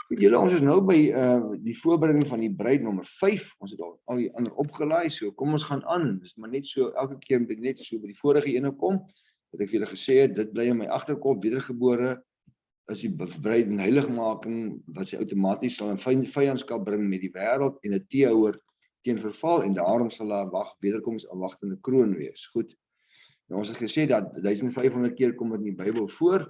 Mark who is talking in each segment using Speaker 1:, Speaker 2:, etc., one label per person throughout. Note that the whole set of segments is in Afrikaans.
Speaker 1: Weet julle, ons is nou by die voorbereiding van die bruid nommer 5. Ons het al die ander opgelaai, so kom ons gaan aan. Dis maar net so, elke keer moet ek net so by die vorige ene kom, wat ek vir julle gesê het, dit bly in my agterkop, wedergebore is die bruid en heiligmaking, wat sy outomaties sal in vyandskap bring met die wêreld en 'n teehouer teen verval, en daarom sal haar wederkomingsafwagtende kroon wees. Goed. Nou, ons het gesê dat 1500 keer kom dit in die Bybel voor,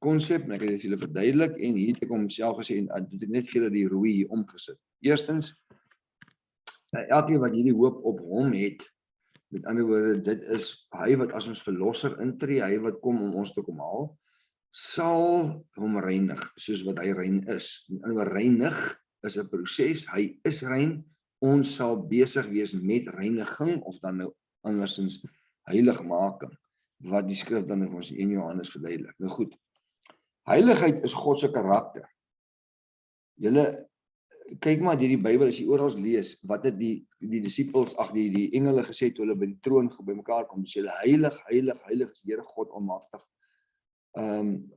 Speaker 1: konsep, en ek het dit vir julle verduidelik, en hier het ek homself gesê, en dit het net vir julle die rooi hier omgesit. Eerstens, elkeen wat hierdie hoop op hom het, met ander woorde, dit is hy wat as ons verlosser intree, hy wat kom om ons te kom haal, sal hom reinig, soos wat hy rein is. Met ander woorde, reinig is 'n proses, hy is rein, ons sal besig wees met reiniging, of dan nou andersins heiligmaking, wat die skrif dan in ons 1 Johannes verduidelik. Nou goed, heiligheid is God se karakter. Julle, kyk maar deur die Bybel, as jy oral lees, wat het die disippels, die engele gesê, toe hulle by die troon bymekaar kom, sê hulle, heilig, heilig, heilig is die Here God Almagtig.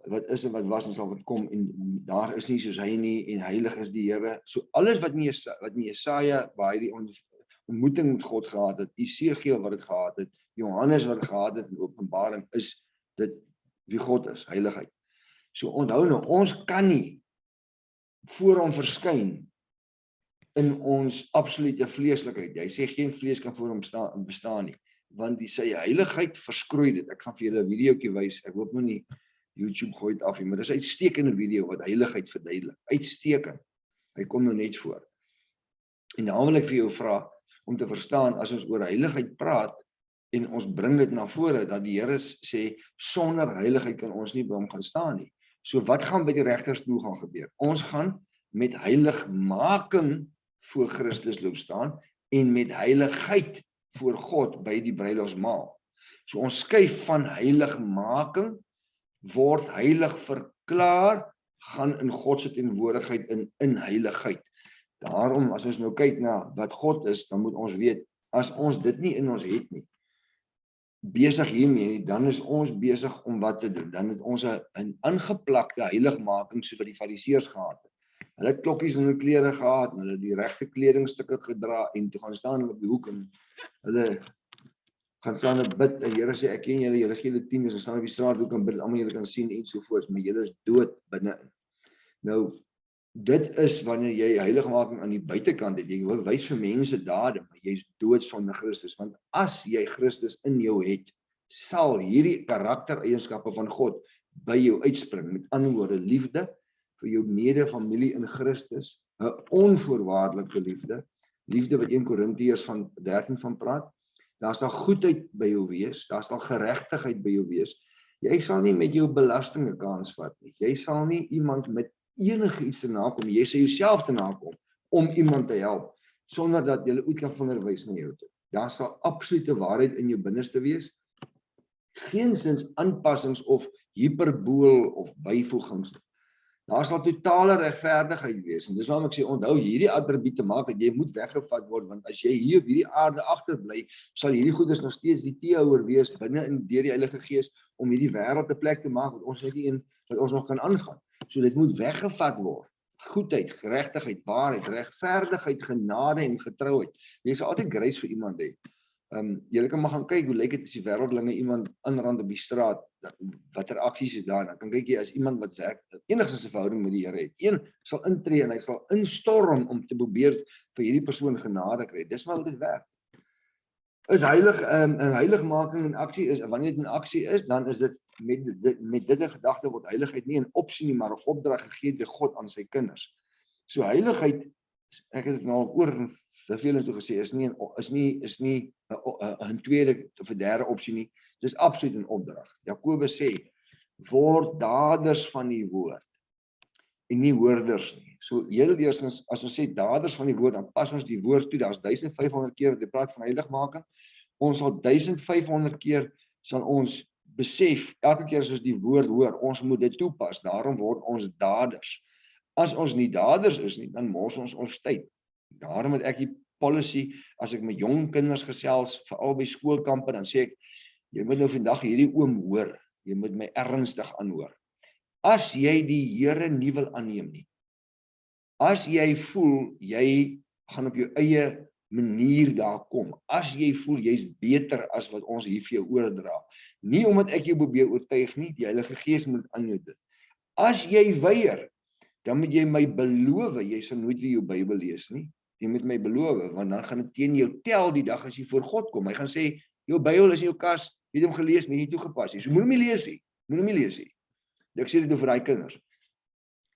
Speaker 1: Wat is en wat was en sal wat kom, en daar is nie soos hy nie, en heilig is die Here. So alles wat in Jesaja, waar hy die ontmoeting met God gehad het, Esegiel wat dit gehad het, Johannes wat dit gehad het in Openbaring, is dit wie God is, heiligheid. So onthou nou, ons kan nie voor hom verskyn in ons absolute vleeslikheid. Hy sê geen vlees kan voor hom bestaan nie, want sy heiligheid verskroei dit. Ek gaan vir julle 'n videoetjie wys. Ek hoop nou nie YouTube gooi dit af nie, maar dis 'n uitstekende video wat heiligheid verduidelik. Uitstekend. Hy kom nou net voor. En dan wil ek vir jou vra om te verstaan, as ons oor heiligheid praat en ons bring dit na vore, dat die Here sê sonder heiligheid kan ons nie by hom gaan staan nie. So wat gaan by die regterstoel gaan gebeur? Ons gaan met heiligmaking voor Christus loop staan en met heiligheid voor God by die bruilofsmaal. So ons skuif van heiligmaking, word heilig verklaar, gaan in God se teenwoordigheid in heiligheid. Daarom, as ons nou kyk na wat God is, dan moet ons weet, as ons dit nie in ons het nie, besig hiermee, dan is ons besig om wat te doen. Dan het ons 'n aangeplakte heiligmaking, soos wat die fariseërs gehad het. Hulle het klokkies in hulle klere gehad, en hulle het die regte kledingstukke gedra, en toe gaan staan hulle op die hoek, en hulle gaan staan en bid, en Here sê, ek ken julle, julle gee julle tiendes, en staan op die straathoek en bid, almal julle kan sien, en sovoorts, maar julle is dood binne-in. Nou, dit is wanneer jy heiligmaking aan die buitekant het, jy wil wys vir mense dade, maar jy is dood sonder Christus, want as jy Christus in jou het, sal hierdie karaktereienskappe van God by jou uitspring, met ander woorde, liefde vir jou medefamilie in Christus, 'n onvoorwaardelike liefde wat 1 Korintiërs van 13 van praat, daar sal goedheid by jou wees, daar sal geregtigheid by jou wees, jy sal nie met jou belastinge kans vat nie, jy sal nie iemand met enige iets te nakom, jy sal jouself te nakom, om iemand te help, sonder dat jy ooit kan vingerwys na jou toe. Daar sal absolute waarheid in jou binneste wees, geensins aanpassings of hiperbool of byvoegings. Daar sal totale regverdigheid wees, en dis waarom ek sê, onthou, hierdie attribute maak dat jy moet weggevat word, want as jy hier op hierdie aarde agterbly, sal hierdie goeders nog steeds die teehouer wees, binne in deur die Heilige Gees, om hierdie wêreld 'n plek te maak, wat ons net nie in, wat ons nog kan aangaan. So dit moet weggevat word. Goedheid, geregtigheid, waarheid, regverdigheid, genade en getrouheid. Jy sal altyd grace vir iemand hê. Julle kan maar gaan kyk, hoe lyk dit as die wêreldlinge iemand aanrand op die straat, watter aksies is daar, dan kan kyk jy as iemand wat werk, enigstens 'n verhouding met die Here het. Een sal intree en hy sal instorm om te probeer vir hierdie persoon genade kry. Dis maar hoe dit werk. Is heilig, 'n heiligmaking in aksie is, wanneer dit in aksie is, dan is dit met dit 'n gedagte word heiligheid nie 'n opsie nie, maar 'n opdrag gegee deur God aan sy kinders. So heiligheid, ek het dit nou oor vervelend so gesê, is nie 'n tweede of 'n derde opsie nie. Dis absoluut 'n opdrag. Jakobus sê, word daders van die woord en nie hoorders nie. So heel eerstens, as ons sê daders van die woord, dan pas ons die woord toe. Daar's 1500 keer wat jy praat van heiligmaking. Ons sal 1500 keer sal ons besef, elke keer as ons die woord hoor, ons moet dit toepas. Daarom word ons daders. As ons nie daders is nie, dan mors ons tyd. Daarom het ek die policy, as ek met jong kinders gesels, veral by skoolkampe, dan sê ek, jy moet nou vandag hierdie oom hoor, jy moet my ernstig aanhoor. As jy die Here nie wil aanneem nie, As jy voel, jy gaan op jou eie manier daar kom, as jy voel, jy's beter as wat ons hier vir jou oordra, nie omdat ek jou probeer oortuig nie, die Heilige Gees moet aan jou doen. As jy weier, dan moet jy my beloof, jy sal nooit weer jou Bybel lees nie, jy moet my beloof, want dan gaan dit teen jou tel die dag as jy voor God kom. Hy gaan sê, jou Bybel is in jou kas, jy het hom gelees, nie toegepas nie. So moet hom nie lees nie, moet hom nie lees nie. Ek sê dit oor daai kinders.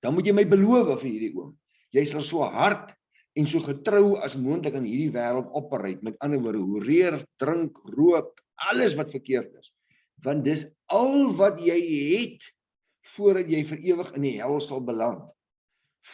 Speaker 1: Dan moet jy my beloof vir hierdie oom. Jy sal so hard en so getrou as moontlik in hierdie wêreld operate. Met ander woorde, hoereer, drink, rook, alles wat verkeerd is. Want dis al wat jy het voordat jy vir ewig in die hel sal beland.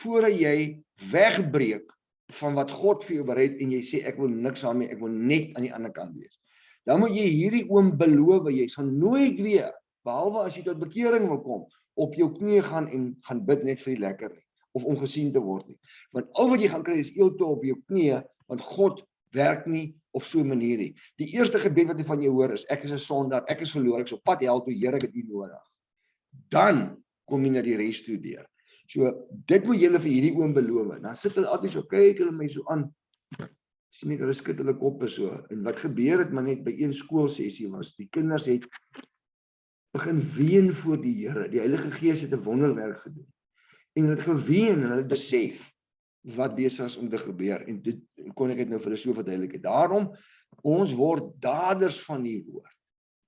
Speaker 1: Voordat jy wegbreek van wat God vir jou bereid en jy sê ek wil niks daarmee, ek wil net aan die ander kant wees. Dan moet jy hierdie oom beloof, jy sal nooit weer, behalwe as jy tot bekering wil kom, op jou knie gaan en gaan bid net vir die lekker nie, of om gesien te word nie. Want al wat jy gaan kry is eeuwig op jou knie, want God werk nie op so 'n manier nie. Die eerste gebed wat hy van jou hoor is, ek is 'n sondaar, ek is verlore, ek is op pad hel toe, Here, ek het U nodig. Dan kom jy na die res toe deur. So, dit moet julle vir hierdie oom beloof. Dan sit hulle altyd so, kyk hulle my so aan, sien ek, hulle skud hulle koppe so, en wat gebeur het maar net by een skoolsessie was, die kinders het begin ween voor die Here, die Heilige Gees het 'n wonderwerk gedoen, en hulle het geween, en hulle het besef, wat besig is om te gebeur, en dit kon ek het nou vir hulle so verduidelik. Daarom, ons word daders van die woord,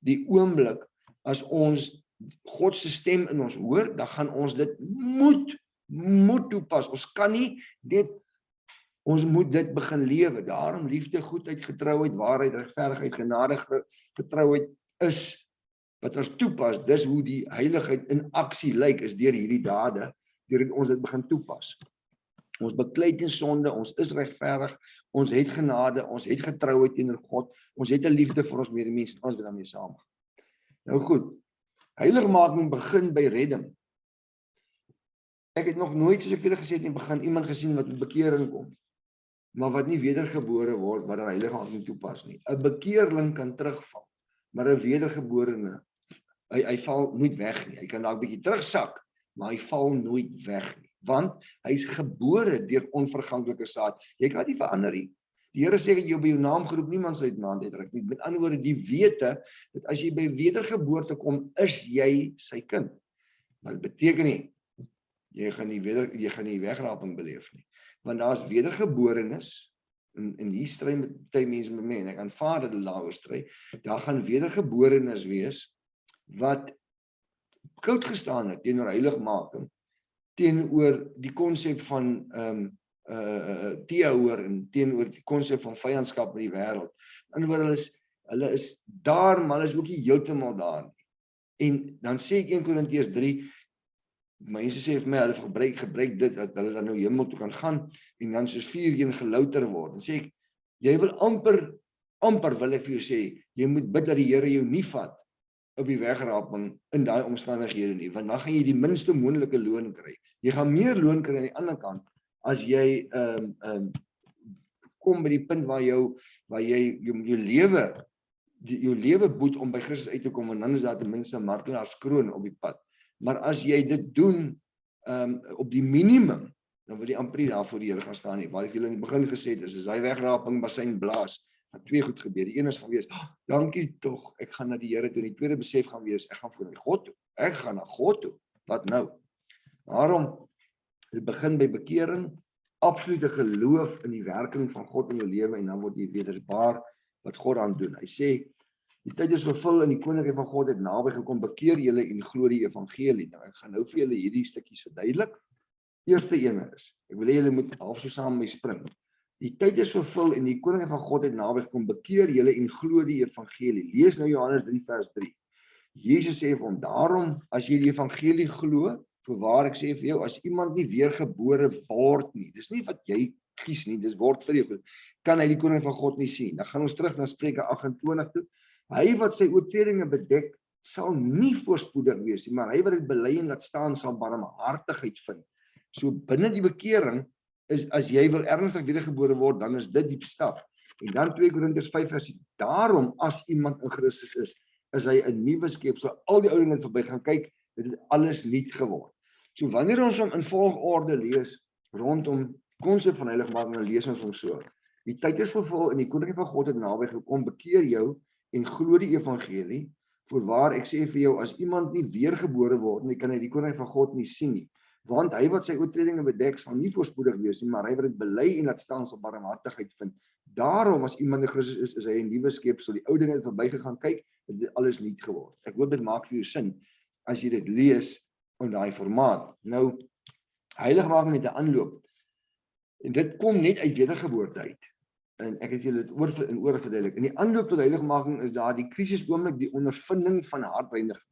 Speaker 1: die oomblik, as ons God se stem in ons hoor, dan gaan ons dit moet toepas, ons kan nie dit, ons moet dit begin lewe. Daarom liefde, goedheid, getrouheid, waarheid, regverdigheid, genade, getrouheid is wat ons toepas. Dis hoe die heiligheid in aksie lyk, is deur hierdie dade, deur ons dit begin toepas. Ons beklei teen sonde, ons is regverdig, ons het genade, ons het getrouheid teenoor God, ons het 'n liefde vir ons medemens, ons wil daarmee saamgaan. Nou goed, heiligmaking begin by redding. Ek het nog nooit, soos ek vir julle gesê het in die begin, iemand gesien wat met bekering kom, maar wat nie wedergebore word, wat daar heiligmaking toepas nie. 'n bekeerling kan terugval, maar 'n wedergeborene, hy val nooit weg nie. Hy kan dalk 'n bietjie terugsak, maar hy val nooit weg nie, want hy's gebore deur onverganklike saad. Jy kan nie verander nie. Die Here sê, jy by jou naam geroep, niemand sal uit naam uitdruk nie. Met ander woorde, die wete, dat as jy by wedergeboorte kom, is jy sy kind. Maar dit beteken nie, jy gaan nie wegraping beleef nie. Want daar is wedergeborenes, en hier stry met baie mense met my, en ek aanvaar dat hulle daaroor stry, daar gaan wedergeborenes wees, wat koud gestaan het teenoor heiligmaking, teenoor die konsep van teenoor en teenoor die konsep van vyandskap met die wêreld. In ander woorde, hulle is daar, maar hulle is ook nie heeltemal daar nie. En dan sê ek 1 Korintiërs 3, mense sê vir my, hulle gebruik dit, dat hulle dan nou hemel toe kan gaan, en dan soos vuurheen gelouter word. Dan sê ek, jy wil amper wil ek vir jou sê, jy moet bid dat die Here jou nie vat op die wegraping in daai omstandighede nie, want dan gaan jy die minste moontlike loon kry. Jy gaan meer loon kry aan die ander kant, as jy kom by die punt waar jy jou lewe boet om by Christus uit te kom, en dan is daar ten minste 'n martelaarskroon op die pad. Maar as jy dit doen op die minimum, dan wil jy amper nie daar voor die Here gaan staan nie. Wat ek julle in die begin gesê het, is daai wegraping basyn blaas, dat 2 goed gebeur. Die een is gaan wees, dankie tog, ek gaan na die Here toe. En die tweede besef gaan wees, ek gaan voor God toe. Ek gaan na God toe. Wat nou? Daarom, dit begin by bekering, absolute geloof in die werking van God in jou lewe, en dan word jy wederbaar wat God aan doen. Hy sê, die tyd is vervul en die koninkryk van God het naby gekom, bekeer julle en glo die evangelie. Nou, ek gaan nou vir julle hierdie stukkies verduidelik. Eerste ene is, ek wil hê julle moet half so saam met my spring. Die tyd is vervul en die koninkryk van God het naby gekom, bekeer julle en glo die evangelie. Lees nou Johannes 3 vers 3. Jesus sê vir hom, daarom, as jy die evangelie glo, voorwaar ek sê vir jou, as iemand nie weergebore word nie, dis nie wat jy kies nie, dis word vir jou, kan hy die koninkryk van God nie sien. Dan gaan ons terug na Spreuke 28 toe. Hy wat sy oortredinge bedek, sal nie voorspoedig wees nie, maar hy wat dit bely en laat staan, sal barmhartigheid vind. So binne die bekering, is as jy wil ernstig wedergebore word, dan is dit die stap. En dan 2 Korintiërs 5 vers 10. Daarom, as iemand in Christus is hy 'n nuwe skepsel. Al die ou dinge verby gaan kyk, dit het alles nuut geword. So wanneer ons hom in volgorde lees, rondom konsep van heiligmaking en lees ons hom so. Die tyd is vervul en die koninkryk van God het naby gekom, bekeer jou en glo die evangelie. Voorwaar ek sê vir jou, as iemand nie weergebore word nie, kan hy die koninkryk van God nie sien nie. Want hy wat sy oortredinge bedek, sal nie voorspoedig wees nie, maar hy wat dit bely en laat staan, sal barmhartigheid vind. Daarom, as iemand in Christus is hy 'n nuwe skepsel. Die ou dinge het verbygegaan, kyk, dit het alles nuut geword. Ek hoop dit maak vir jou sin as jy dit lees in daai formaat. Nou, heiligmaking met 'n aanloop. En dit kom net uit wedergeboorte uit. En ek het julle dit oor verduidelik. In die aanloop tot heiligmaking is daar die krisisoomblik, die ondervinding van hartreiniging.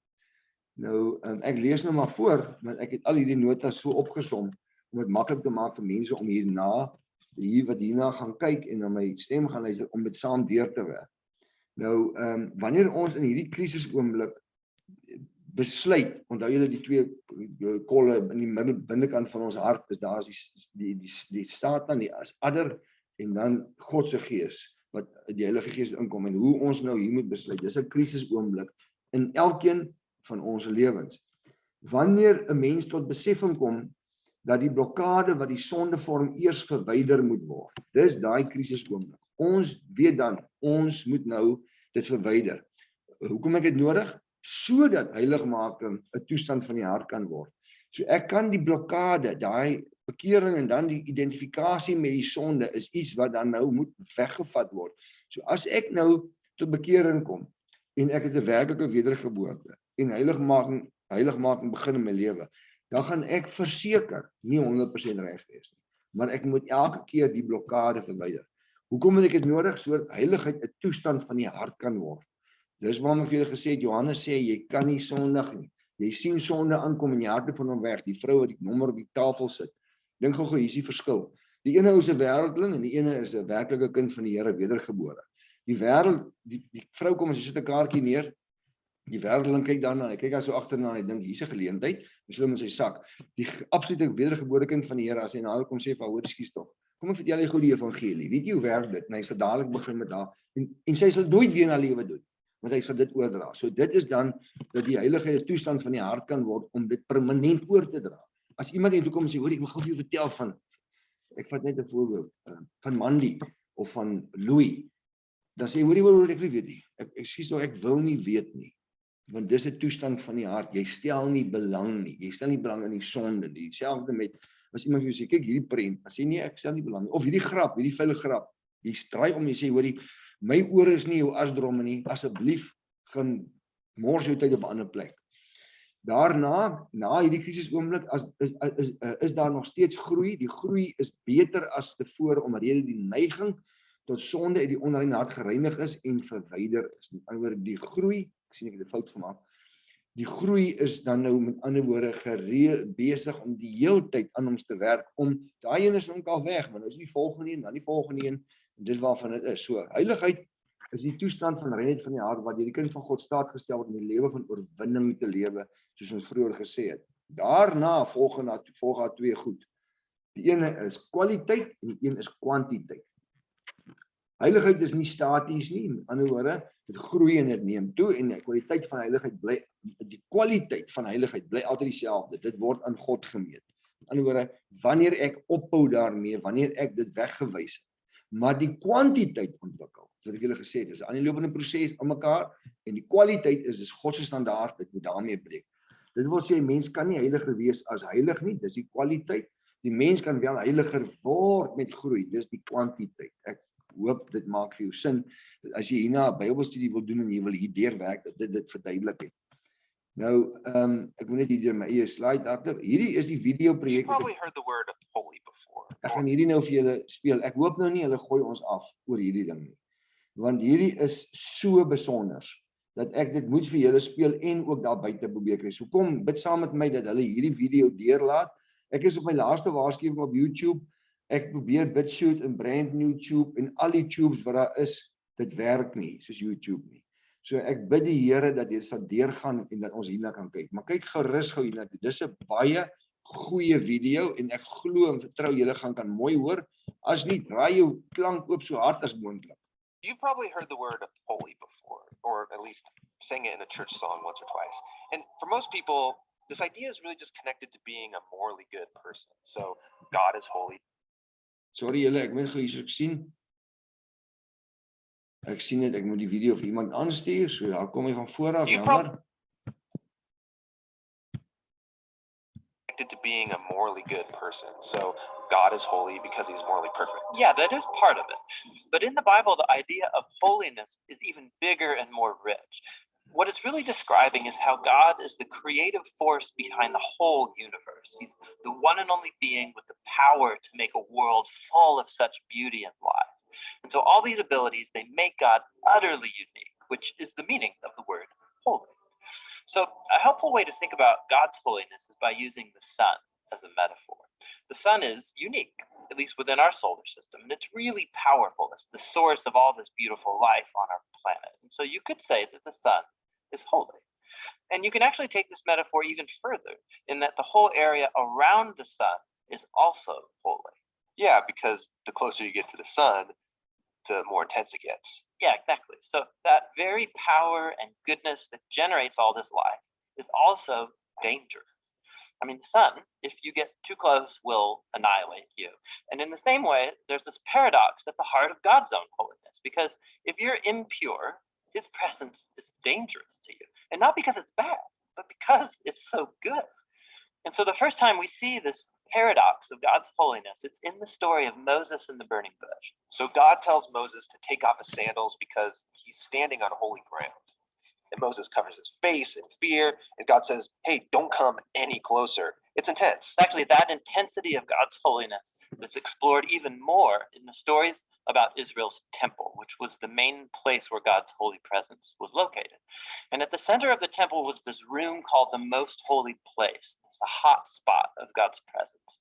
Speaker 1: Nou, ek lees nou maar voor, want ek het al hierdie notas so opgesom, om dit maklik te maak vir mense om wat hierna gaan kyk en na my stem gaan luister, om dit saam deur te werk. Nou, wanneer ons in hierdie krisisoomblik besluit, onthou julle die twee kolle in die binnekant van ons hart, is daar die Satan, die adder, en dan God se gees, wat die Heilige Gees inkom, en hoe ons nou hier moet besluit. Dis 'n krisisoomblik in elkeen van ons lewens. Wanneer 'n mens tot beseffing kom dat die blokkade wat die sonde vorm eers verwyder moet word. Dis daai krisisoomblik. Ons weet dan, ons moet nou dit verwyder. Hoekom ek dit nodig? Sodat heiligmaking 'n toestand van die hart kan word. So ek kan die blokkade, daai bekering en dan die identifikasie met die sonde is iets wat dan nou moet weggevat word. So as ek nou tot bekering kom en ek het 'n werklike wedergeboorte en heiligmaking begin in my lewe, dan gaan ek verseker nie 100% reg wees nie, maar ek moet elke keer die blokkade verwyder. Hoekom het ek dit nodig? Sodat heiligheid 'n toestand van die hart kan word. Dis waarom ek vir julle gesê het, Johannes sê, jy kan nie sondig nie. Jy sien sonde aankom en jy hardloop van hom weg, die vrou wat die nommer op die tafel sit. Dink gou, hier is die verskil. Die ene is 'n wêreldling en die ene is 'n werklike kind van die Here, wedergebore. Die vrou kom en sy sit 'n kaartjie neer, die wêreldling kyk daarna, hy kyk daar so agterna en hy dink, hier's 'n geleentheid, hy sit hom in sy sak. Die absolute wedergebore kind van die Here, as hy nader kom sê, hoor, ekskuus tog, kom ek vertel jy gou die evangelie, weet jy hoe werk dit? En hy sal dadelik begin met daar, en sy sal nooit weer na lewe doen, want hy sal dit oordra. So dit is dan, dat die heiligheid 'n toestand van die hart kan word, om dit permanent oor te dra. As iemand hier toe kom en sê, hoor, ek wil gou vir jou vertel van, ek vat net 'n voorbeeld, van Mandy, of van Louis, dan sê, hoor, ek wil weet nie, ekskuus tog, ek wil nie weet nie, want dis 'n toestand van die hart, jy stel nie belang nie, jy stel nie belang in die sonde nie, dieselfde met, as iemand vir jou sê, kyk hierdie prent, dan sê nee, ek stel nie belang nie, of hierdie grap, hierdie vuile grap, jy draai om, jy sê, hoorie, my ore is nie jou asdromme nie, asseblief, gaan mors jou tyd op 'n ander plek. Daarna, na hierdie krisisoomblik, is daar nog steeds groei, die groei is beter as tevore, omdat die neiging tot sonde uit die onreine hart gereinig is en verwyder is. Met ander woorde, die groei, ek sien ek het 'n fout gemaak, die groei is dan nou met ander woorde besig om die hele tyd aan ons te werk, om daai een is ook al weg, want nou is die volgende een, dan die volgende een, en dis waarvan dit is. So, heiligheid is die toestand van reinheid van die hart, waar die kind van God staat gestel word om die lewe van oorwinning te lewe, soos ons vroeër gesê het. Daarna volg daar twee goed. Die ene is kwaliteit en die een is kwantiteit. Heiligheid is nie staties nie, met ander woorde, dit groei en dit neem toe, en die kwaliteit van heiligheid bly altyd dieselfde. Dit word aan God gemeet. Met ander woorde, wanneer ek ophou daarmee, wanneer ek dit weggewys het, maar die kwantiteit ontwikkel, soos ek julle gesê het, dis 'n aanlopende proses aan mekaar, en die kwaliteit is God se standaard, dit moet daarmee breek. Dit wil sê, mens kan nie heiliger wees as heilig nie, dis die kwaliteit. Die mens kan wel heiliger word met groei, dis die kwantiteit. Ek hoop dit maak vir jou sin, dat as jy hierna 'n Bybelstudie wil doen en jy wil hier deurwerk, dat dit verduidelik het. Nou, ek moet net hier deur my eie slide hardloop. Hierdie is die video projek. Ek gaan hierdie nou vir julle speel. Ek hoop nou nie hulle gooi ons af oor hierdie ding nie, want hierdie is so besonder, dat ek dit moet vir julle speel en ook daar buite probeer kry. So kom, bid saam met my dat hulle hierdie video deurlaat. Ek is op my laaste waarskuwing op YouTube. Ek probeer BitShoot en Brand New Tube en al die tubes wat daar is, dit werk nie, soos YouTube nie. So ek bid die Here dat dit sal deurgaan en dat ons hierna kan kyk. Maar kyk gerus gou hierna toe. Dis 'n baie goeie video en ek glo en vertrou julle kan mooi hoor. As nie, draai jou klank oop so hard as moontlik.
Speaker 2: You've probably heard the word holy before, or at least sang it in a church song once or twice. And for most people, This idea is really just connected to being a morally good person. So God is holy.
Speaker 1: Sorry julle, ek moet gou hierso sien. Ek sien dit, ek moet die video vir iemand aanstuur, so daar kom hy van voor af,
Speaker 2: You
Speaker 1: jammer.
Speaker 2: Connected to being a morally good person. So God is holy because he's morally perfect.
Speaker 3: Yeah, that is part of it. But in the Bible, the idea of holiness is even bigger and more rich. What it's really describing is how God is the creative force behind the whole universe. He's the one and only being with the power to make a world full of such beauty and life. And so all these abilities, they make God utterly unique, which is the meaning of the word holy. So a helpful way to think about God's holiness is by using the sun as a metaphor. The sun is unique, at least within our solar system, and it's really powerful. It's the source of all this beautiful life on our planet. And so you could say that the sun is holy. And you can actually take this metaphor even further in that the whole area around the sun is also holy.
Speaker 2: Yeah, because the closer you get to the sun, the more intense it gets.
Speaker 3: Yeah, exactly. So that very power and goodness that generates all this life is also dangerous. I mean, the sun, if you get too close, will annihilate you. And in the same way, there's this paradox at the heart of God's own holiness, because if you're impure, his presence is dangerous to you. And not because it's bad, but because it's so good. And so the first time we see this paradox of God's holiness, it's in the story of Moses and the burning bush.
Speaker 2: So God tells Moses to take off his sandals because he's standing on holy ground. And Moses covers his face in fear, and God says, hey, don't come any closer. It's intense.
Speaker 3: It's actually that intensity of God's holiness that's explored even more in the stories about Israel's temple, which was the main place where God's holy presence was located. And at the center of the temple was this room called the most holy place. It's the hot spot of God's presence.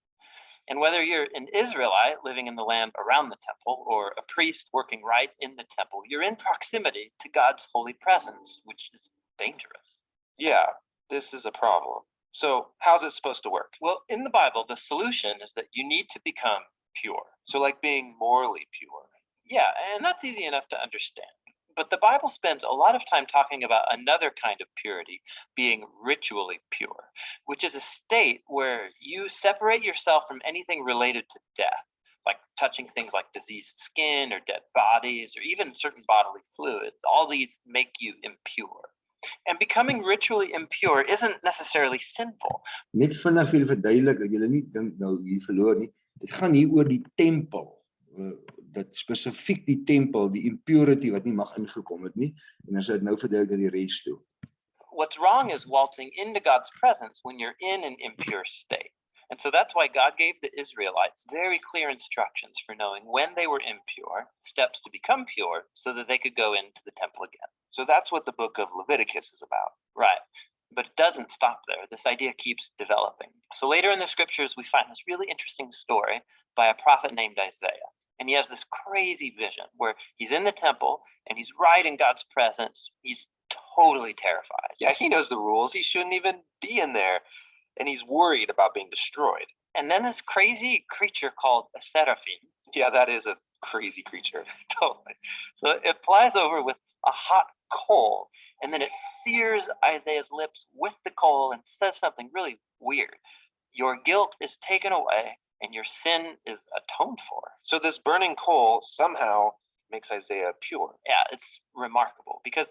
Speaker 3: And whether you're an Israelite living in the land around the temple or a priest working right in the temple, you're in proximity to God's holy presence, which is dangerous.
Speaker 2: Yeah, this is a problem. So how's it supposed to work?
Speaker 3: Well, in the Bible, the solution is that you need to become pure.
Speaker 2: So like being morally pure.
Speaker 3: Yeah, and that's easy enough to understand. But the Bible spends a lot of time talking about another kind of purity, being ritually pure, which is a state where you separate yourself from anything related to death, like touching things like diseased skin or dead bodies or even certain bodily fluids. All these make you impure. And becoming ritually impure isn't necessarily sinful.
Speaker 1: Net vinnig vir julle verduidelik dat julle nie dink nou hier verloor nie. Dit gaan hier oor die tempel. Dat spesifiek die tempel, die impurity wat nie mag ingekom het nie. En as dit nou verduidelik dat die res toe.
Speaker 3: What's wrong is waltzing into God's presence when you're in an impure state. And so that's why God gave the Israelites very clear instructions for knowing when they were impure, steps to become pure, so that they could go into the temple again.
Speaker 2: So that's what the book of Leviticus is about.
Speaker 3: Right. But it doesn't stop there. This idea keeps developing. So later in the scriptures, we find this really interesting story by a prophet named Isaiah. And he has this crazy vision where he's in the temple and he's right in God's presence. He's totally terrified.
Speaker 2: Yeah, he knows the rules. He shouldn't even be in there. And he's worried about being destroyed.
Speaker 3: And then this crazy creature called a seraphim.
Speaker 2: Yeah, that is a crazy creature.
Speaker 3: Totally. So it flies over with a hot coal, and then it sears Isaiah's lips with the coal and says something really weird. Your guilt is taken away and your sin is atoned for.
Speaker 2: So this burning coal somehow makes Isaiah pure.
Speaker 3: Yeah, it's remarkable because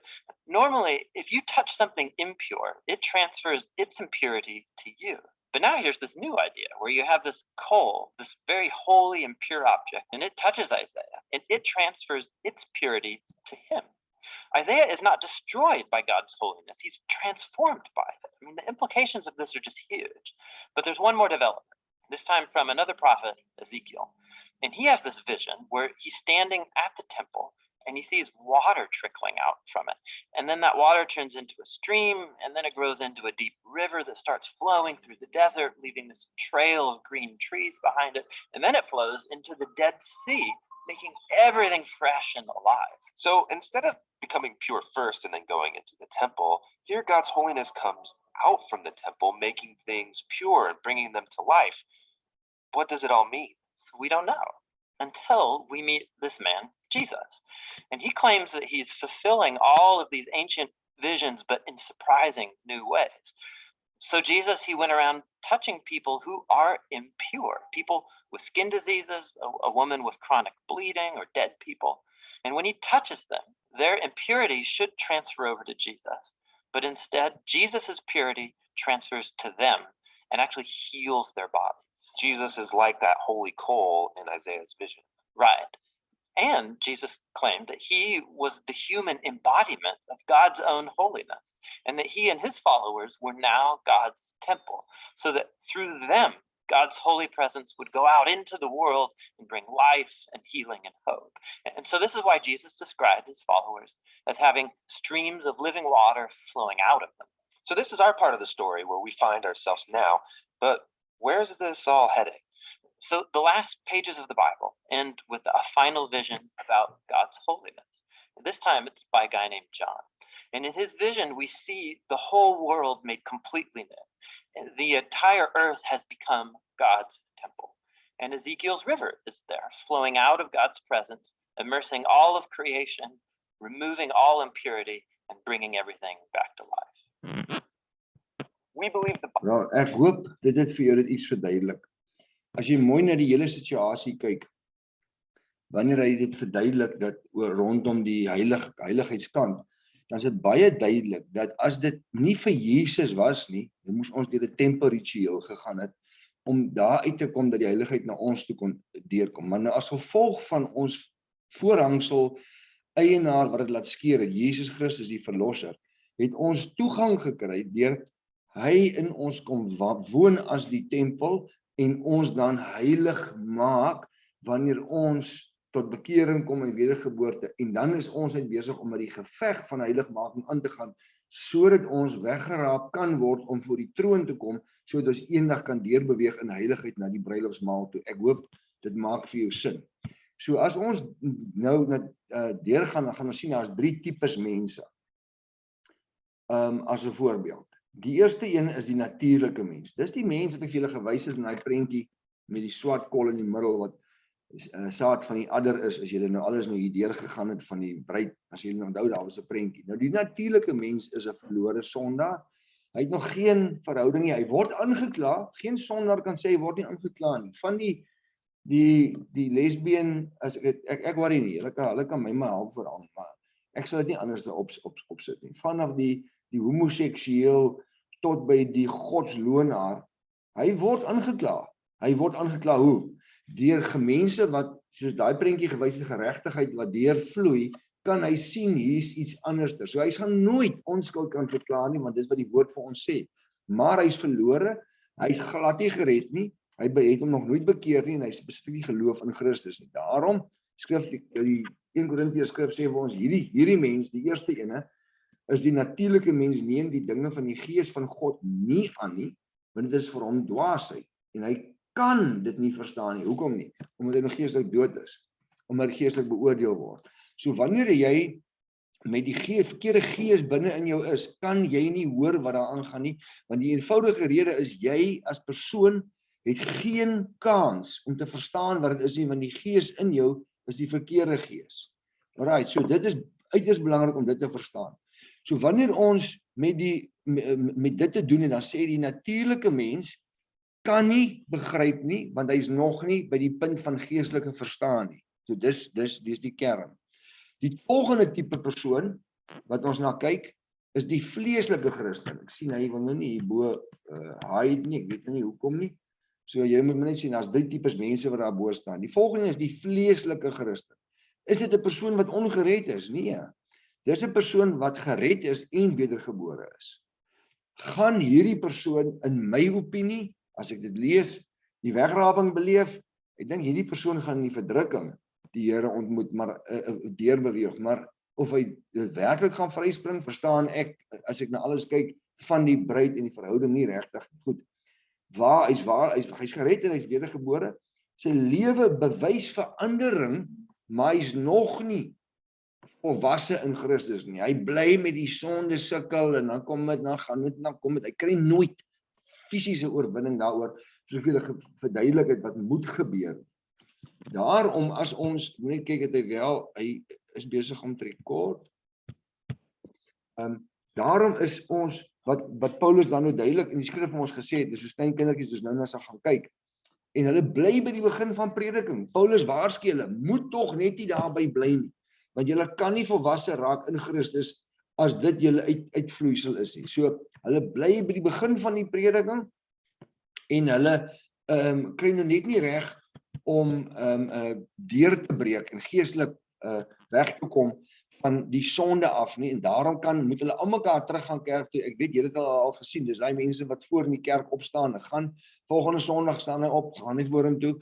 Speaker 3: normally if you touch something impure, it transfers its impurity to you. But now here's this new idea where you have this coal, this very holy and pure object, and it touches Isaiah and it transfers its purity to him. Isaiah is not destroyed by God's holiness. He's transformed by it. I mean, the implications of this are just huge. But there's one more development, this time from another prophet, Ezekiel. And he has this vision where he's standing at the temple and he sees water trickling out from it. And then that water turns into a stream, and then it grows into a deep river that starts flowing through the desert, leaving this trail of green trees behind it. And then it flows into the Dead Sea, making everything fresh and alive.
Speaker 2: So instead of becoming pure first and then going into the temple, here God's holiness comes out from the temple, making things pure and bringing them to life. What does it all mean?
Speaker 3: So we don't know until we meet this man, Jesus. And he claims that he's fulfilling all of these ancient visions, but in surprising new ways. So Jesus, he went around touching people who are impure, people with skin diseases, a woman with chronic bleeding, or dead people. And when he touches them, their impurity should transfer over to Jesus. But instead, Jesus's purity transfers to them and actually heals their bodies.
Speaker 2: Jesus is like that holy coal in Isaiah's vision.
Speaker 3: Right. And Jesus claimed that he was the human embodiment of God's own holiness, and that he and his followers were now God's temple, so that through them, God's holy presence would go out into the world and bring life and healing and hope. And so this is why Jesus described his followers as having streams of living water flowing out of them.
Speaker 2: So this is our part of the story where we find ourselves now, but where's this all heading?
Speaker 3: So the last pages of the Bible end with a final vision about God's holiness. This time it's by a guy named John. And in his vision, we see the whole world made completely new. And the entire earth has become God's temple. And Ezekiel's river is there, flowing out of God's presence, immersing all of creation, removing all impurity, and bringing everything back to life. We believe the Bible.
Speaker 1: Nou, ek hoop dit het vir jou dit iets verduidelik. As jy mooi na die hele situasie kyk, wanneer hy dit verduidelik dat rondom die heiligheidskant, dan is dit baie duidelik dat as dit nie vir Jesus was nie, dan moes ons deur 'n tempelritueel gegaan het om daar uit te kom dat die heiligheid na ons toe kon deurkom. Maar nou as gevolg van ons voorhangsel eienaar wat dit laat skeer het, Jesus Christus die verlosser, het ons toegang gekry deur hy in ons kom woon as die tempel en ons dan heilig maak wanneer ons tot bekering kom en wedergeboorte. En dan is ons net besig om met die geveg van heiligmaking aan te gaan, sodat ons weggeraap kan word om voor die troon te kom, sodat ons eendag kan deurbeweeg in heiligheid na die bruilofsmaal toe. Ek hoop dit maak vir jou sin. So as ons nou deurgaan, dan gaan ons sien daar's 3 tipes mense. As 'n voorbeeld. Die eerste een is die natuurlike mens. Dis die mens wat ek vir julle gewys het in daai prentjie met die swart kol in die middel wat saad van die adder is, as julle nou alles nou hier deurgegaan het van die bruid, as julle nou onthou, daar was 'n prentjie. Nou die natuurlike mens is 'n verlore sondaar. Hy het nog geen verhouding nie. Hy word aangekla. Geen sondaar kan sê hy word nie aangekla nie. Van die lesbien, as ek worry nie. Hulle kan my maar help verhaal, maar ek sal dit nie anders opsit nie. Vanaf die homoseksueel tot by die godsloonaar, hy word aangekla. Hy word aangekla hoe? Deur gemense wat, soos daai prentjie gewys het, geregtigheid wat deurvloei, kan hy sien hier's iets anderster. So hy gaan nooit onskuld kan verklaar nie, want dis wat die woord vir ons sê. Maar hy's verlore, hy's glad nie gered nie, hy het hom nog nooit bekeer nie en hy spesifiek geloof in Christus nie. Daarom skryf die 1 Korintiërs skrif sê vir ons hierdie mens, die eerste ene, is die natuurlike mens neem die dinge van die gees van God nie aan nie, want dit is vir hom dwaasheid en hy kan dit nie verstaan nie. Hoekom nie? Omdat hy nog geestelik dood is, omdat hy geestelik beoordeel word. So wanneer jy met die verkeerde gees binne in jou is, kan jy nie hoor wat daar aangaan nie, want die eenvoudige rede is jy as persoon het geen kans om te verstaan wat dit is nie, want die gees in jou is die verkeerde gees. Alright, so dit is uiters belangrik om dit te verstaan. So wanneer ons met dit te doen, en dan sê die natuurlike mens kan nie begryp nie, want hy is nog nie by die punt van geestelike verstaan nie. So dis die kern. Die volgende tipe persoon wat ons na kyk, is die vleeslike Christen. Ek sien hy wil nou nie hierbo hide nie, ek weet nie hoekom nie. So jy moet net sien, daar's 3 tipes mense wat daar bo staan. Die volgende is die vleeslike Christen. Is dit 'n persoon wat ongered is? Nee. Dis 'n persoon wat gered is en wedergebore is. Gaan hierdie persoon, in my opinie, as ek dit lees, die wegraping beleef, ek dink hierdie persoon gaan in die verdrukking die Here ontmoet, maar deurbeweeg, maar of hy dit werklik gaan vryspring, verstaan ek, as ek na alles kyk, van die bruid en die verhouding nie regtig goed. Hy's gered en hy's wedergebore, sy lewe bewys verandering, maar hy's nog nie volwasse in Christus nie. Hy bly met die sonde sukkel en dan kom dit, hy kry nooit fisiese oorwinning daaroor, soveel verduidelik het wat moet gebeur. Daarom as ons net kyk, hy is besig om te rekord. Daarom is ons wat Paulus dan nou duidelik in die skrif vir ons gesê het, dis soos klein kindertjies, dis nou as hulle gaan kyk. En hulle bly by die begin van prediking. Paulus waarsku hulle, moet tog net nie daarby bly nie. Want julle kan nie volwasse raak in Christus as dit julle uitvloeisel is nie. So, hulle bly by die begin van die prediking en hulle kry nou net nie reg om deur te breek en geestelik weg te kom van die sonde af nie, en daarom moet hulle almekaar terug gaan kerk toe. Ek weet julle het al gesien, dis daai mense wat voor in die kerk opstaan, en gaan volgende Sondag staan hy op, gaan hy vorentoe,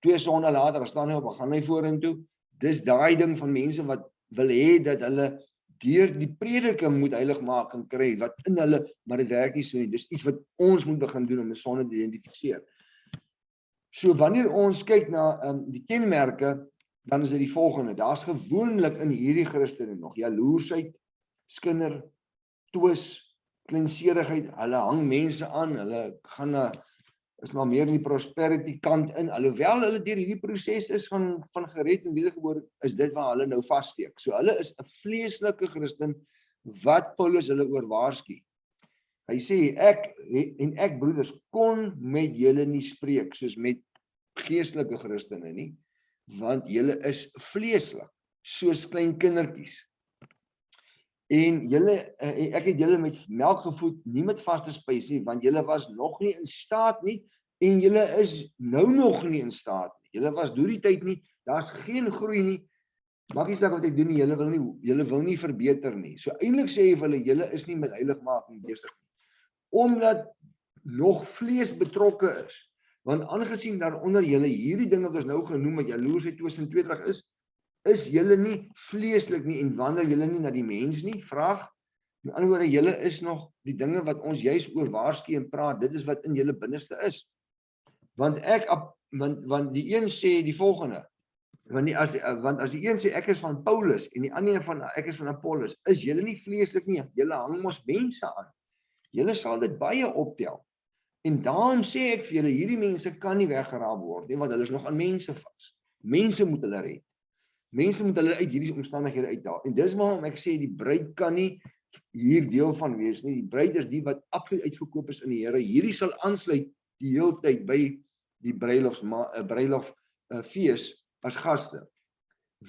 Speaker 1: 2 Sondae later staan hy op, gaan hy vorentoe. Dis daai ding van mense wat wil hê dat hulle deur die prediking moet heiligmaking kry, wat in hulle, maar dit werk nie so nie. Dis iets wat ons moet begin doen om die sonde te identifiseer. So wanneer ons kyk na die kenmerke, dan is dit die volgende. Daar's gewoonlik in hierdie Christene nog jaloersheid, skinder, twis, kleinserigheid. Hulle hang mense aan, hulle gaan is maar meer in die prosperity kant in, alhoewel hulle deur hierdie proses is van gered en wedergebore, is dit waar hulle nou vassteek. So hulle is 'n vleeslike Christen wat Paulus hulle oor waarsku. Hy sê, ek broeders kon met julle nie spreek soos met geestelike Christene nie, want julle is vleeslik, soos klein kindertjies. En ek het julle met melk gevoed, nie met vaste spys nie, want julle was nog nie in staat nie, en julle is nou nog nie in staat nie. Julle was deur die tyd nie, daar's geen groei nie, maak nie saak wat ek doen nie, julle wil nie verbeter nie. So eintlik sê hy vir hulle, julle is nie met heiligmaking besig nie, omdat nog vlees betrokke is. Want aangesien daaronder julle hierdie dinge wat ons nou genoem het, jaloersheid, twis en tweedrag is julle nie vleeslik nie en wandel julle nie na die mens nie? Vraag. Met ander woorde, julle is nog die dinge wat ons juis oor waarsku en praat, dit is wat in julle binneste is. Want die een sê die volgende, want as die een sê ek is van Paulus en die ander een van ek is van Apollos, is julle nie vleeslik nie, julle hang mos mense aan. Julle sal dit baie optel. En daarom sê ek vir julle, hierdie mense kan nie weggeraap word nie, want hulle is nog aan mense vas. Mense moet hulle red. Mense moet hulle uit hierdie omstandighede uithaal. En dis waarom ek sê die bruid kan nie hier deel van wees nie. Die bruid is die wat absoluut uitverkoop is in die Here. Hierdie sal aansluit die hele tyd by die bruiloftfees as gaste.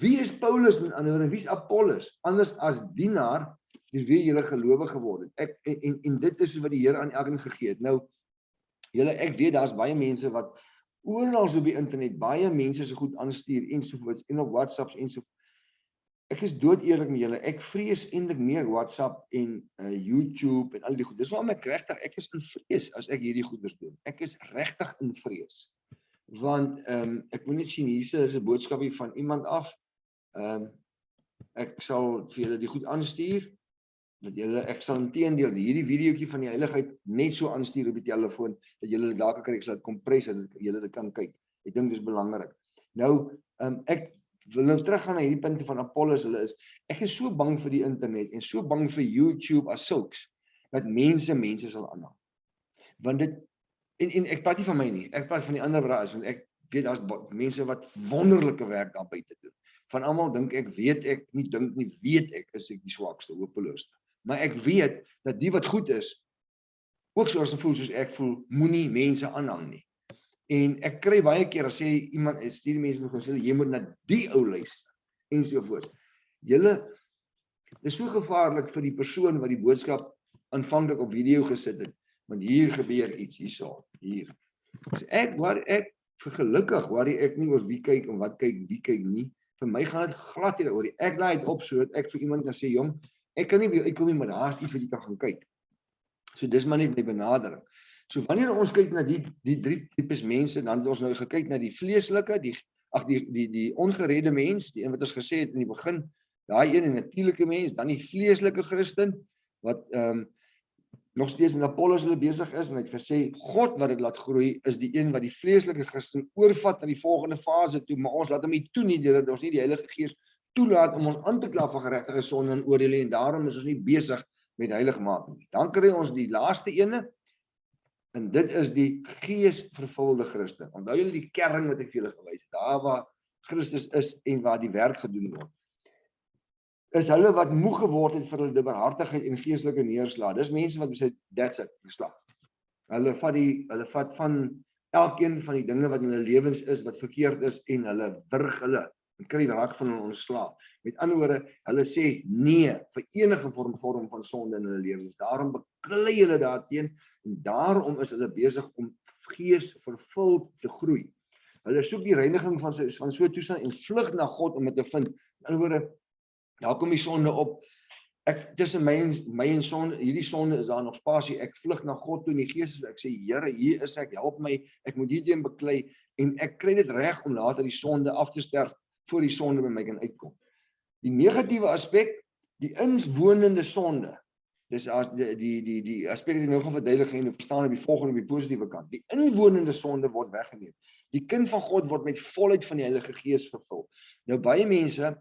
Speaker 1: Wie is Paulus en ander, wie is Apollos? Anders as dienaar, deur wie julle gelowig geword het. En dit is wat die Here aan elkeen gegee het. Nou, ek weet daar's baie mense wat oral op die internet baie mense se goed aanstuur ensovoorts en op WhatsApps ensovoorts. Ek is dood eerlik met julle, ek vrees eintlik meer WhatsApp en YouTube en al die goed. Dis waarom ek is in vrees as ek hierdie goeders doen. Ek is regtig in vrees. Want ek moet net sien, hier is 'n boodskapie van iemand af. Ek sal vir julle die goed aanstuur. Ek sal inteendeel hierdie videoetjie van die heiligheid net so aanstuur op die telefoon, dat julle dit daar kry, ek sal dit kompres, dat julle dit kan kyk. Ek dink dis belangrik. Nou, ek wil nou teruggaan na hierdie punte van Apollos, ek is so bang vir die internet, en so bang vir YouTube as sulks, dat mense sal aanhang. Want dit, en ek praat nie van my nie, ek praat van die ander wat daar is, want ek weet, daar's mense wat wonderlike werk daar buite doen. Van almal dink ek, weet ek, is ek die swakste, hopeloosste. Maar ek weet, dat die wat goed is, ook soos ek voel, moenie mense aanhang nie. En ek kry baie keer, as sê iemand, stuur die mense nog sê, jy moet na die ou luister, ensovoorts. Julle, is so gevaarlik vir die persoon wat die boodskap aanvanklik op video gesit het, want hier gebeur iets hierso, hier. So gelukkig worry ek nie oor wie kyk en wat kyk, wie kyk nie. Vir my gaan dit glad hier oor. Ek laai dit op sodat ek vir iemand kan sê, jong, ek kan nie by jou uitkom nie, maar daar is iets wat jy kan gaan kyk. So dis maar net my benadering. So wanneer ons kyk na die drie tipes mense, dan het ons nou gekyk na die vleeslike, die ongeredde mens, die een wat ons gesê het in die begin, daai een, 'n natuurlike mens, dan die vleeslike Christen, wat nog steeds met Apollos hulle besig is, en hy het gesê, God wat dit laat groei, is die een wat die vleeslike Christen oorvat na die volgende fase toe, maar ons laat hom nie toe nie, deurdat ons nie die Heilige Gees toelaat om ons aan te kla van geregtige sonde en oordeele, en daarom is ons nie besig met heiligmaking. Dan kry ons die laaste ene, en dit is die geesvervulde Christen. Onthou julle die kern wat ek vir julle gewys het, daar waar Christus is en waar die werk gedoen word. is hulle wat moeg geword het vir hulle liberhartigheid en geestelike neerslag. Dis mense wat sê, that's it, geslag. Hulle vat van elkeen van die dinge wat in hulle lewens is, wat verkeerd is, en hulle wurg hulle, en kry raak van hulle ontslae. Met ander woorde, hulle sê nee vir enige vorm van sonde in hulle lewens. Daarom beklei hulle daarteen, en daarom is hulle besig om gees vervuld te groei. Hulle soek die reiniging van so 'n toestand en vlug na God om dit te vind. In ander woorde, daar kom die sonde op. Tussen my en sonde, hierdie sonde is daar nog spasie. Ek vlug na God toe in die gees. Ek sê, Here, hier is ek, help my. Ek moet hierteen beklei en ek kry dit reg om later die sonde af te sterf voor die sonde by my kan uitkom. Die negatiewe aspek, die inwonende sonde. Dis as die aspek wat ek nou gaan verduidelik en verstaan op die volgende, op die positiewe kant. Die inwonende sonde word weggeneem. Die kind van God word met volheid van die Heilige Gees vervul. Nou baie mense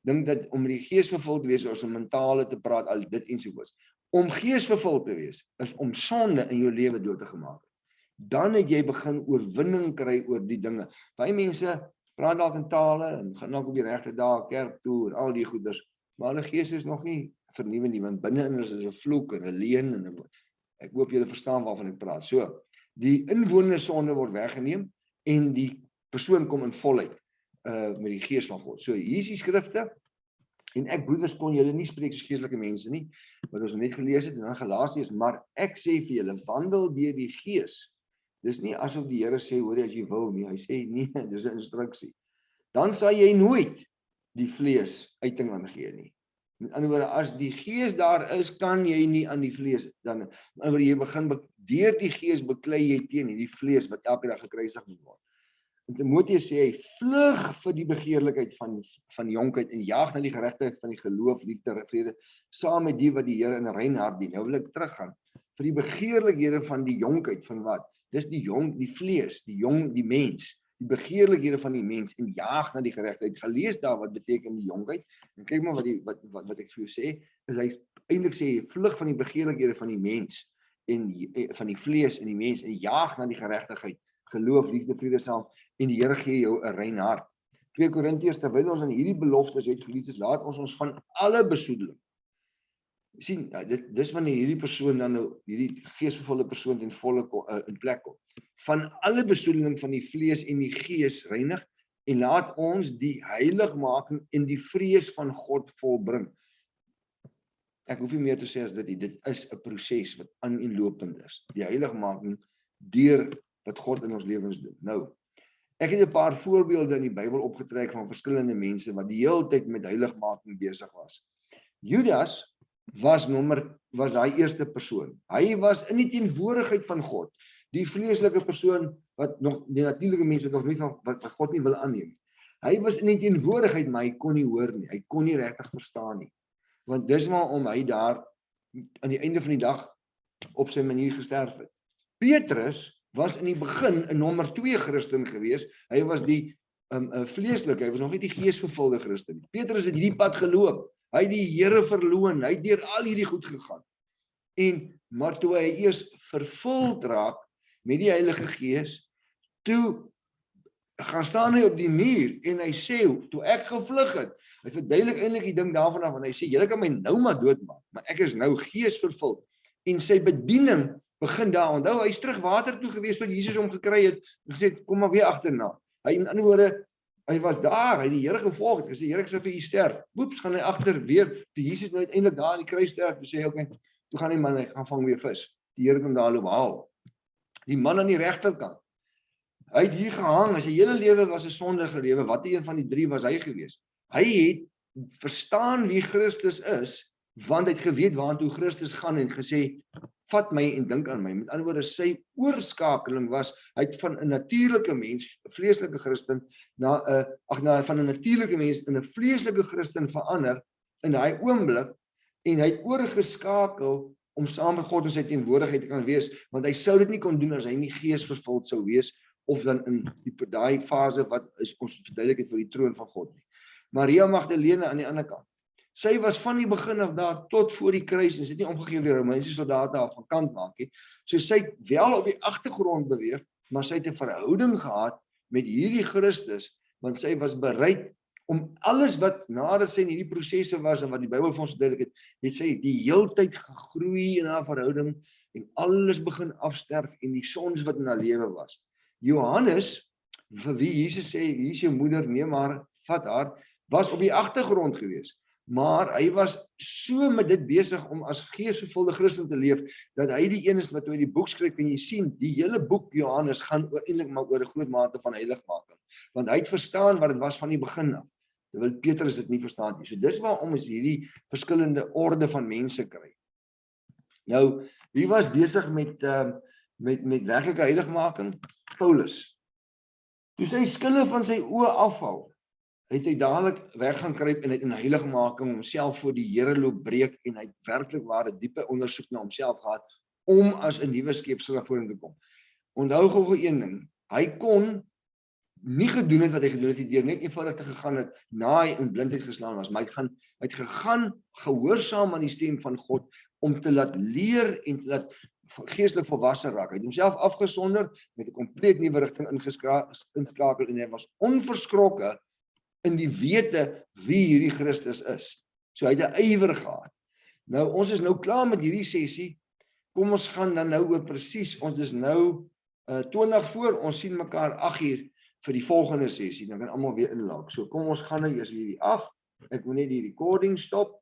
Speaker 1: dink dat om die gees vervul te wees, is om mentale te praat, al dit ensovoorts. Om gees vervul te wees, is om sonde in jou lewe dood te gemaak. Dan het jy begin oorwinning kry oor die dinge. Baie mense praat dalk in tale, en gaan dalk op die regte dae kerk toe, en al die goeders, maar hulle gees is nog nie vernuwe nie, want binne in is 'n vloek, en 'n leuen, en ek hoop julle verstaan waarvan ek praat. So, die inwonende sonde word weggeneem, en die persoon kom in volheid, met die gees van God. So, hier is die skrifte, en ek broeders kon julle nie spreek soos geestelike mense nie, wat ons net gelees het, en dan Galasiërs, maar ek sê vir julle, wandel deur die gees. Dis nie asof die Here sê, hoor as jy wil nie, hy sê nie, dis 'n instruksie. Dan sal jy nooit die vlees uiting aan gee nie. Met ander woorde, as die gees daar is, kan jy nie aan die vlees, dan, wanneer jy begin, deur die gees beklei jy teen hierdie vlees, wat elke dag gekruisig moet word. En Timoteus sê hy, vlug vir die begeerlikheid van jonkheid, en jaag na die geregtigheid van die geloof, liefde, vrede, saam met die wat die Here in 'n rein hart dien. Nou wil ek teruggaan, vir die begeerlikhede van die jonkheid, van wat? Dis die vlees, die mens, die begeerlikhede van die mens, en jaag na die geregtigheid. Gelees daar wat beteken die jonkheid, en kyk maar wat ek vir jou sê, is hy eintlik sê, vlug van die begeerlikhede van die mens, en van die vlees in die mens, en jaag na die geregtigheid, geloof, liefde, vrede saam, en die Here gee jou 'n rein hart. 2 Korintiërs, terwyl ons aan hierdie beloftes het, geliefdes, laat ons van alle besoedeling. Sien, dis wanneer hierdie persoon dan nou, hierdie geesvervulde persoon in volle in plek kom. Van alle besoedeling van die vlees en die gees reinig, en laat ons die heiligmaking in die vrees van God volbring. Ek hoef nie meer te sê as dit is 'n proses wat aaneenlopend is. Die heiligmaking deur wat God in ons lewens doen. Nou, ek het 'n paar voorbeelde in die Bybel opgetrek van verskillende mense wat die hele tyd met heiligmaking besig was. Judas was daai eerste persoon. Hy was in die teenwoordigheid van God. Die vleeslike persoon wat nog die natuurlike mens wat nog nie van wat God nie wil aanneem. Hy was in die teenwoordigheid, maar hy kon nie hoor nie. Hy kon nie regtig verstaan nie. Want dis waarom hy daar aan die einde van die dag op sy manier gesterf het. Petrus was in die begin 'n nommer 2 Christen gewees. Hy was die vleeslike, hy was nog nie die geesvervulde Christen. Petrus het hierdie pad geloop. Hy het die Here verloon, hy het deur al hierdie goed gegaan. Maar toe hy eers vervuld raak met die Heilige Gees, toe gaan staan hy op die muur en hy sê, toe ek gevlug het, hy verduidelik eintlik die ding daarvan af, en hy sê, julle kan my nou maar doodmaak, maar ek is nou geesvervuld. En sy bediening begin daar, onthou, hy is terug water toe gewees, tot Jesus hom gekry het, en gesê, kom maar weer agterna. Hy, in ander woorde, hy was daar, hy het die Here gevolg, hy sê, Here, ek sal vir u sterf. Oeps, gaan hy agter weer, toe Jesus nou uiteindelik daar in die kruis sterf, toe sê hy, okay, toe gaan die man, hy gaan vang weer vis. Die Here het hom daar loop haal. Die man aan die regterkant, hy het hier gehang, as sy hele lewe was 'n sondige lewe, wat een van die 3 was hy gewees? Hy het verstaan wie Christus is, want hy het geweet waartoe Christus gaan en gesê, vat my en dink aan my. Met ander woorde, sy oorskakeling was, hy het van 'n natuurlike mens, 'n vleeslike Christen, van 'n natuurlike mens in 'n vleeslike Christen verander in daai oomblik, en hy het oorgeskakel om saam met God in sy teenwoordigheid te kan wees, want hy sou dit nie kon doen as hy nie geesvervuld sou wees, of dan in daai fase wat is ons verduidelik het vir die troon van God nie. Maria Magdalene aan die ander kant, sy was van die begin af daar tot voor die kruis, en sy het nie omgegee weer Romeinse soldate af van kant maak nie. So sy het wel op die agtergrond beweeg, maar sy het 'n verhouding gehad met hierdie Christus, want sy was bereid om alles wat nadat sy in hierdie prosesse was en wat die Bybel vir ons verduidelik het sy die heeltyd gegroei in haar verhouding en alles begin afsterf en die sons wat in haar lewe was. Johannes, vir wie Jesus sê, hier is jou moeder, neem haar, vat haar, was op die agtergrond gewees. Maar hy was so met dit besig om as geesvervulde Christen te leef, dat hy die een is wat toe hy die boek skryf, kan jy sien, die hele boek Johannes gaan eintlik maar oor 'n groot mate van heiligmaking. Want hy het verstaan wat dit was van die begin af. Terwyl Petrus dit nie verstaan nie. So dis waarom ons hierdie verskillende orde van mense kry. Nou, wie was besig met werklike heiligmaking? Paulus. Toe sy skille van sy oë afval, het hy dadelik weg gaan kruip en hy het in heiligmaking homself voor die Here loop breek en hy het werklik ware diepe ondersoek na homself gehad om as 'n nuwe skepsel na vore te kom. Onthou gou een ding, hy kon nie gedoen het wat hy gedoen het deur net eenvoudig te gegaan het na hy in blindheid geslaan was, maar hy het gegaan gehoorsaam aan die stem van God om te laat leer en te laat geestelik volwasse raak. Hy het homself afgesonder met 'n kompleet nuwe rigting inskakel en hy was onverskrokke in die wete wie hierdie Christus is. So hy het 'n ywer gehad. Nou ons is nou klaar met hierdie sessie. Kom ons gaan dan nou oor presies. Ons is nou 20 voor. Ons sien mekaar 8 uur vir die volgende sessie. Dan kan almal weer inlaag. So kom ons gaan nou eers hierdie af. Ek moet net die recording stop.